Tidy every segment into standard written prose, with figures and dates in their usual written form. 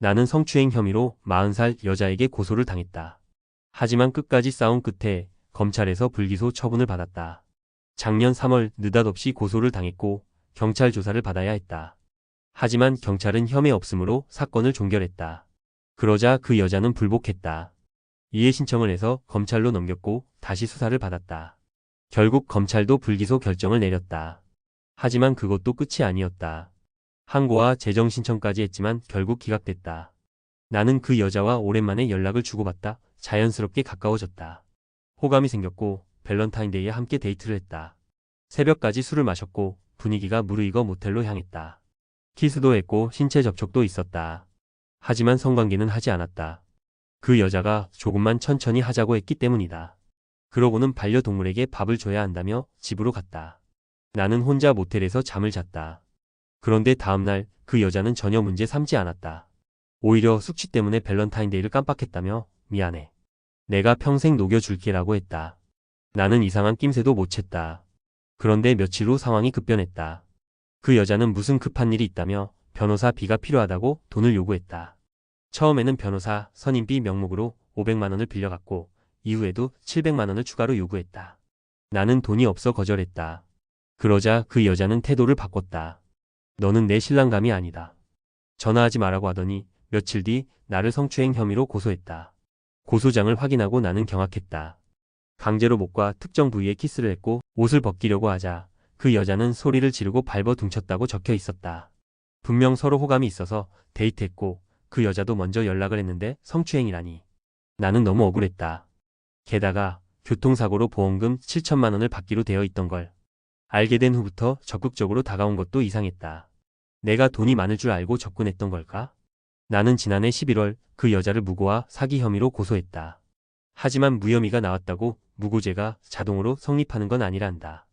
나는 성추행 혐의로 40살 여자에게 고소를 당했다. 하지만 끝까지 싸운 끝에 검찰에서 불기소 처분을 받았다. 작년 3월 느닷없이 고소를 당했고 경찰 조사를 받아야 했다. 하지만 경찰은 혐의 없음으로 사건을 종결했다. 그러자 그 여자는 불복했다. 이해 신청을 해서 검찰로 넘겼고 다시 수사를 받았다. 결국 검찰도 불기소 결정을 내렸다. 하지만 그것도 끝이 아니었다. 항고와 재정 신청까지 했지만 결국 기각됐다. 나는 그 여자와 오랜만에 연락을 주고받다 자연스럽게 가까워졌다. 호감이 생겼고 밸런타인데이에 함께 데이트를 했다. 새벽까지 술을 마셨고 분위기가 무르익어 모텔로 향했다. 키스도 했고 신체 접촉도 있었다. 하지만 성관계는 하지 않았다. 그 여자가 조금만 천천히 하자고 했기 때문이다. 그러고는 반려동물에게 밥을 줘야 한다며 집으로 갔다. 나는 혼자 모텔에서 잠을 잤다. 그런데 다음날 그 여자는 전혀 문제 삼지 않았다. 오히려 숙취 때문에 밸런타인데이를 깜빡했다며 미안해. 내가 평생 녹여줄게라고 했다. 나는 이상한 낌새도 못 챘다. 그런데 며칠 후 상황이 급변했다. 그 여자는 무슨 급한 일이 있다며 변호사 비가 필요하다고 돈을 요구했다. 처음에는 변호사 선임비 명목으로 500만 원을 빌려갔고 이후에도 700만 원을 추가로 요구했다. 나는 돈이 없어 거절했다. 그러자 그 여자는 태도를 바꿨다. 너는 내 신랑감이 아니다. 전화하지 말라고 하더니 며칠 뒤 나를 성추행 혐의로 고소했다. 고소장을 확인하고 나는 경악했다. 강제로 목과 특정 부위에 키스를 했고 옷을 벗기려고 하자 그 여자는 소리를 지르고 발버 둥쳤다고 적혀 있었다. 분명 서로 호감이 있어서 데이트했고 그 여자도 먼저 연락을 했는데 성추행이라니. 나는 너무 억울했다. 게다가 교통사고로 보험금 7천만 원을 받기로 되어 있던 걸 알게 된 후부터 적극적으로 다가온 것도 이상했다. 내가 돈이 많을 줄 알고 접근했던 걸까? 나는 지난해 11월 그 여자를 무고와 사기 혐의로 고소했다. 하지만 무혐의가 나왔다고 무고죄가 자동으로 성립하는 건 아니란다.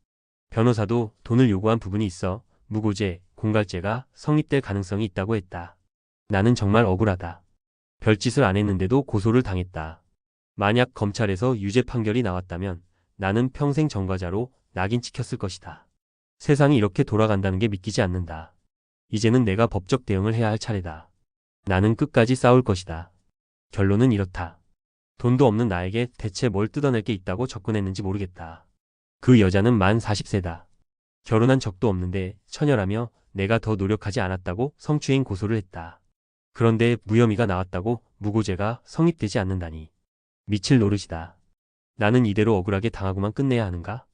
변호사도 돈을 요구한 부분이 있어 무고죄, 공갈죄가 성립될 가능성이 있다고 했다. 나는 정말 억울하다. 별짓을 안 했는데도 고소를 당했다. 만약 검찰에서 유죄 판결이 나왔다면 나는 평생 전과자로 낙인 찍혔을 것이다. 세상이 이렇게 돌아간다는 게 믿기지 않는다. 이제는 내가 법적 대응을 해야 할 차례다. 나는 끝까지 싸울 것이다. 결론은 이렇다. 돈도 없는 나에게 대체 뭘 뜯어낼 게 있다고 접근했는지 모르겠다. 그 여자는 만 40세다. 결혼한 적도 없는데 처녀라며 내가 더 노력하지 않았다고 성추행 고소를 했다. 그런데 무혐의가 나왔다고 무고죄가 성립되지 않는다니. 미칠 노릇이다. 나는 이대로 억울하게 당하고만 끝내야 하는가?